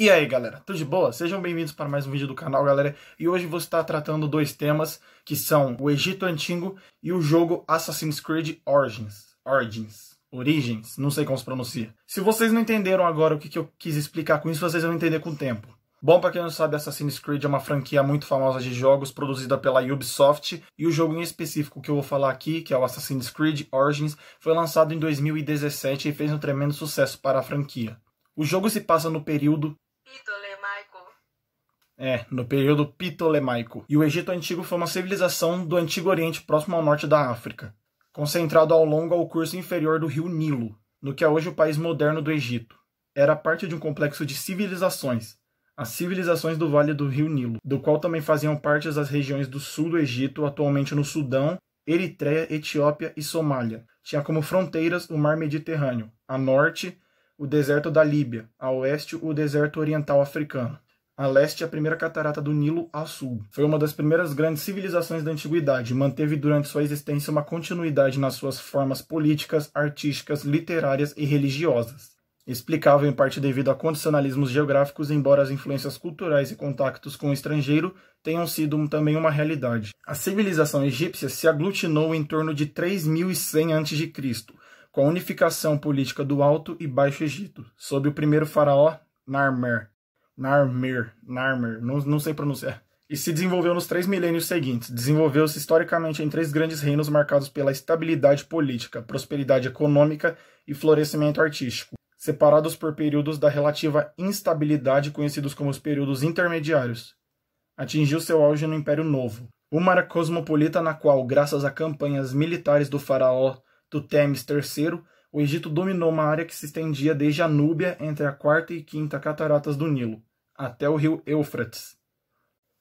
E aí galera, tudo de boa? Sejam bem-vindos para mais um vídeo do canal, galera. E hoje vou estar tratando dois temas, que são o Egito Antigo e o jogo Assassin's Creed Origins, não sei como se pronuncia. Se vocês não entenderam agora o que eu quis explicar com isso, vocês vão entender com o tempo. Bom, para quem não sabe, Assassin's Creed é uma franquia muito famosa de jogos, produzida pela Ubisoft, e o jogo em específico que eu vou falar aqui, que é o Assassin's Creed Origins, foi lançado em 2017 e fez um tremendo sucesso para a franquia. O jogo se passa no período Ptolemaico. E o Egito Antigo foi uma civilização do Antigo Oriente próximo ao norte da África, concentrado ao longo ao curso inferior do rio Nilo, no que é hoje o país moderno do Egito. Era parte de um complexo de civilizações, as civilizações do Vale do Rio Nilo, do qual também faziam parte as regiões do sul do Egito, atualmente no Sudão, Eritreia, Etiópia e Somália. Tinha como fronteiras o Mar Mediterrâneo, a norte, o deserto da Líbia, a oeste, o deserto oriental africano. A leste, a primeira catarata do Nilo a sul. Foi uma das primeiras grandes civilizações da antiguidade e manteve durante sua existência uma continuidade nas suas formas políticas, artísticas, literárias e religiosas. Explicável em parte devido a condicionalismos geográficos, embora as influências culturais e contactos com o estrangeiro tenham sido também uma realidade. A civilização egípcia se aglutinou em torno de 3100 a.C., com a unificação política do Alto e Baixo Egito, sob o primeiro faraó Narmer, não sei pronunciar, e se desenvolveu nos 3 milênios seguintes. Desenvolveu-se historicamente em 3 grandes reinos marcados pela estabilidade política, prosperidade econômica e florescimento artístico, separados por períodos da relativa instabilidade conhecidos como os períodos intermediários. Atingiu seu auge no Império Novo, uma era cosmopolita na qual, graças a campanhas militares do faraó Tutemis III, o Egito dominou uma área que se estendia desde a Núbia, entre a quarta e quinta cataratas do Nilo, até o rio Éufrates.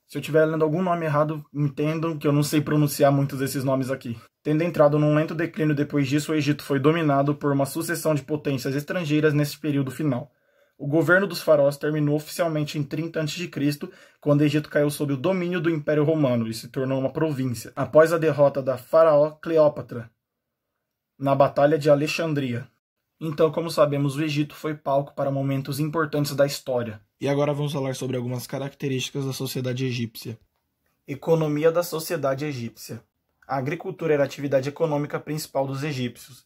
Se eu estiver lendo algum nome errado, entendam que eu não sei pronunciar muitos desses nomes aqui. Tendo entrado num lento declínio depois disso, o Egito foi dominado por uma sucessão de potências estrangeiras nesse período final. O governo dos faraós terminou oficialmente em 30 a.C., quando o Egito caiu sob o domínio do Império Romano e se tornou uma província, após a derrota da faraó Cleópatra na Batalha de Alexandria. Então, como sabemos, o Egito foi palco para momentos importantes da história. E agora vamos falar sobre algumas características da sociedade egípcia. Economia da sociedade egípcia. A agricultura era a atividade econômica principal dos egípcios.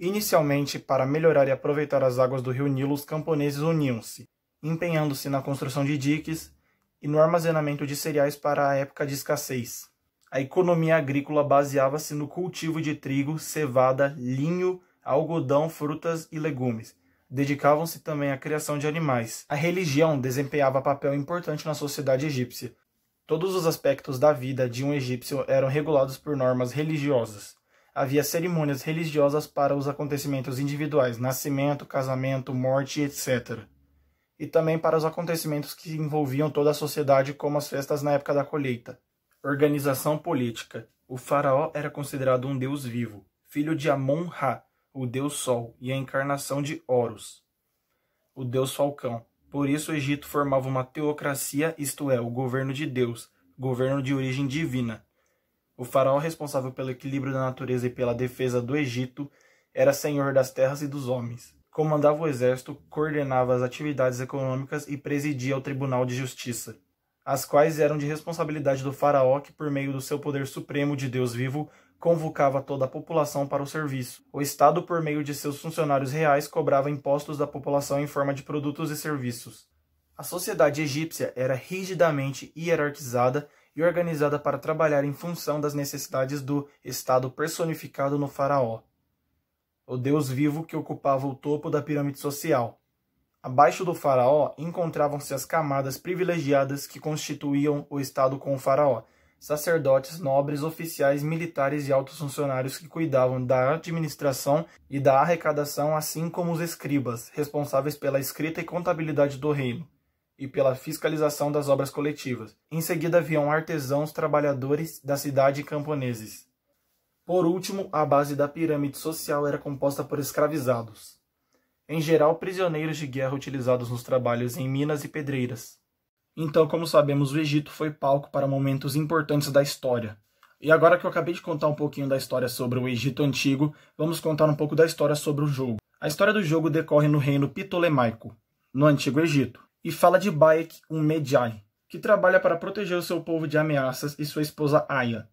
Inicialmente, para melhorar e aproveitar as águas do rio Nilo, os camponeses uniam-se, empenhando-se na construção de diques e no armazenamento de cereais para a época de escassez. A economia agrícola baseava-se no cultivo de trigo, cevada, linho, algodão, frutas e legumes. Dedicavam-se também à criação de animais. A religião desempenhava papel importante na sociedade egípcia. Todos os aspectos da vida de um egípcio eram regulados por normas religiosas. Havia cerimônias religiosas para os acontecimentos individuais, nascimento, casamento, morte, etc. E também para os acontecimentos que envolviam toda a sociedade, como as festas na época da colheita. Organização política. O faraó era considerado um deus vivo, filho de Amon-Ra, o deus Sol, e a encarnação de Horus, o deus Falcão. Por isso o Egito formava uma teocracia, isto é, o governo de Deus, governo de origem divina. O faraó, responsável pelo equilíbrio da natureza e pela defesa do Egito, era senhor das terras e dos homens. Comandava o exército, coordenava as atividades econômicas e presidia o Tribunal de Justiça, as quais eram de responsabilidade do faraó, que por meio do seu poder supremo de Deus vivo, convocava toda a população para o serviço. O Estado, por meio de seus funcionários reais, cobrava impostos da população em forma de produtos e serviços. A sociedade egípcia era rigidamente hierarquizada e organizada para trabalhar em função das necessidades do Estado personificado no faraó, o Deus vivo que ocupava o topo da pirâmide social. Abaixo do faraó encontravam-se as camadas privilegiadas que constituíam o Estado com o faraó, sacerdotes, nobres, oficiais, militares e altos funcionários que cuidavam da administração e da arrecadação, assim como os escribas, responsáveis pela escrita e contabilidade do reino, e pela fiscalização das obras coletivas. Em seguida haviam artesãos, trabalhadores da cidade e camponeses. Por último, a base da pirâmide social era composta por escravizados, em geral prisioneiros de guerra utilizados nos trabalhos em minas e pedreiras. Então, como sabemos, o Egito foi palco para momentos importantes da história. E agora que eu acabei de contar um pouquinho da história sobre o Egito Antigo, vamos contar um pouco da história sobre o jogo. A história do jogo decorre no reino Ptolemaico, no Antigo Egito. e fala de Bayek, um Medjay, que trabalha para proteger o seu povo de ameaças e sua esposa Aya.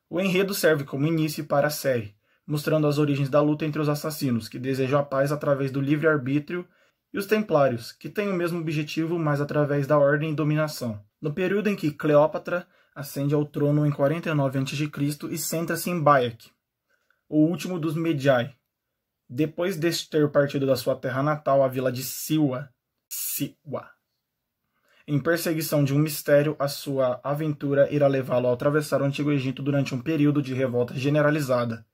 O enredo serve como início para a série, mostrando as origens da luta entre os assassinos, que desejam a paz através do livre-arbítrio, e os templários, que têm o mesmo objetivo, mas através da ordem e dominação. No período em que Cleópatra ascende ao trono em 49 a.C. e centra-se em Bayek, o último dos Medjay, depois de ter partido da sua terra natal, a vila de Siwa, em perseguição de um mistério, a sua aventura irá levá-lo a atravessar o Antigo Egito durante um período de revolta generalizada.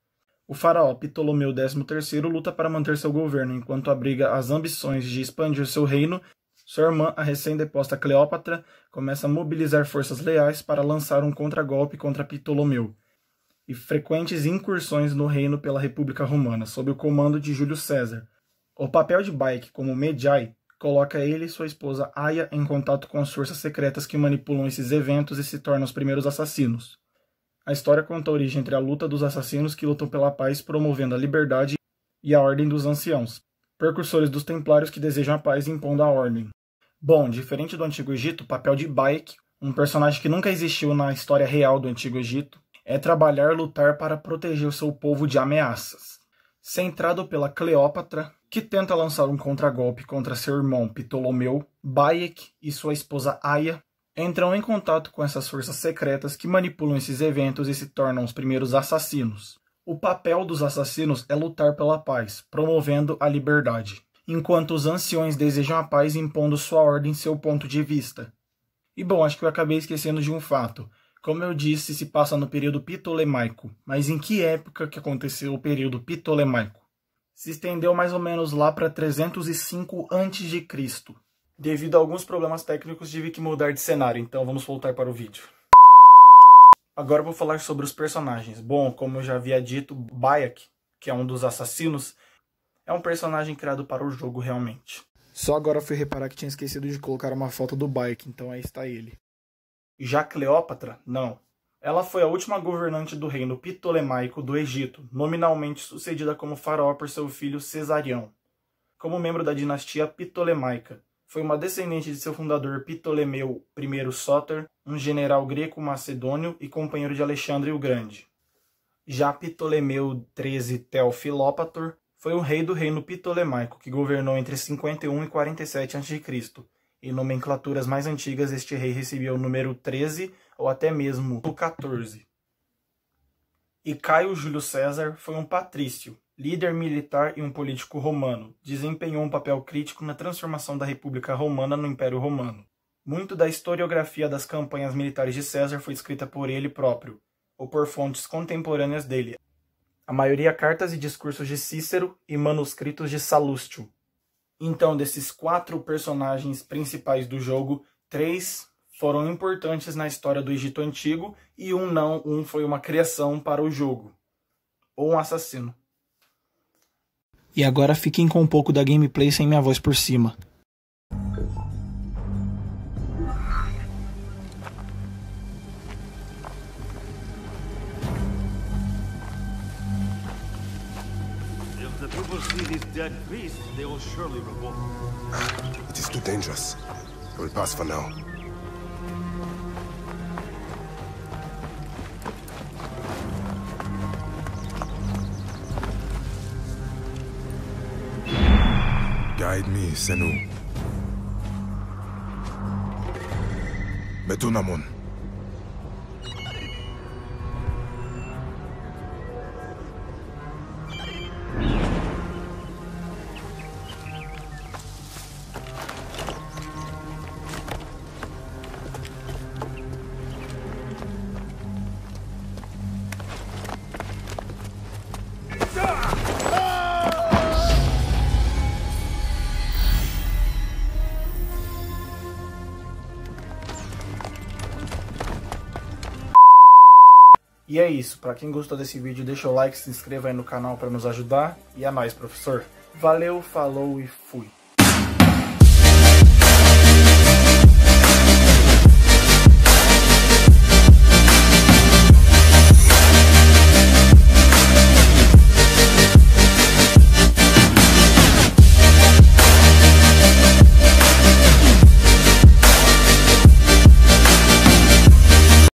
O faraó Ptolomeu XIII luta para manter seu governo, enquanto abriga as ambições de expandir seu reino. Sua irmã, a recém-deposta Cleópatra, começa a mobilizar forças leais para lançar um contragolpe contra Ptolomeu, e frequentes incursões no reino pela República Romana, sob o comando de Júlio César. O papel de Bayek como Medjay coloca ele e sua esposa Aya em contato com as forças secretas que manipulam esses eventos e se tornam os primeiros assassinos. A história conta a origem entre a luta dos assassinos que lutam pela paz, promovendo a liberdade, e a ordem dos anciãos, precursores dos templários que desejam a paz e impondo a ordem. Bom, diferente do Antigo Egito, o papel de Bayek, um personagem que nunca existiu na história real do Antigo Egito, é trabalhar e lutar para proteger o seu povo de ameaças. Centrado pela Cleópatra, que tenta lançar um contragolpe contra seu irmão Ptolomeu, Bayek e sua esposa Aya entram em contato com essas forças secretas que manipulam esses eventos e se tornam os primeiros assassinos. O papel dos assassinos é lutar pela paz, promovendo a liberdade, enquanto os anciões desejam a paz impondo sua ordem e seu ponto de vista. E bom, acho que eu acabei esquecendo de um fato. Como eu disse, se passa no período ptolemaico, mas em que época que aconteceu o período ptolemaico? Se estendeu mais ou menos lá para 305 a.C. Devido a alguns problemas técnicos, tive que mudar de cenário, então vamos voltar para o vídeo. Agora eu vou falar sobre os personagens. Bom, como eu já havia dito, Bayek, que é um dos assassinos, é um personagem criado para o jogo realmente. Só agora fui reparar que tinha esquecido de colocar uma foto do Bayek, então aí está ele. Já Cleópatra, não. Ela foi a última governante do reino ptolemaico do Egito, nominalmente sucedida como faraó por seu filho Cesarião. Como membro da dinastia ptolemaica, foi uma descendente de seu fundador Ptolemeu I Sóter, um general greco-macedônio e companheiro de Alexandre o Grande. Já Ptolemeu XIII Teofilópator foi o rei do reino ptolemaico, que governou entre 51 e 47 a.C., em nomenclaturas mais antigas este rei recebia o número 13 ou até mesmo o 14. E Caio Júlio César foi um patrício, líder militar e um político romano. Desempenhou um papel crítico na transformação da República Romana no Império Romano. Muito da historiografia das campanhas militares de César foi escrita por ele próprio, ou por fontes contemporâneas dele. A maioria cartas e discursos de Cícero e manuscritos de Salustio. Então, desses 4 personagens principais do jogo, 3 foram importantes na história do Egito Antigo e um não, um foi uma criação para o jogo, ou um assassino. E agora fiquem com um pouco da gameplay sem minha voz por cima. If the people see these dead beasts, they will surely revolt. It is too dangerous. I will pass for now. Guide me, Senu. Metunamon. E é isso, pra quem gostou desse vídeo, deixa o like, se inscreva aí no canal pra nos ajudar. E é nóis, professor. Valeu, falou e fui.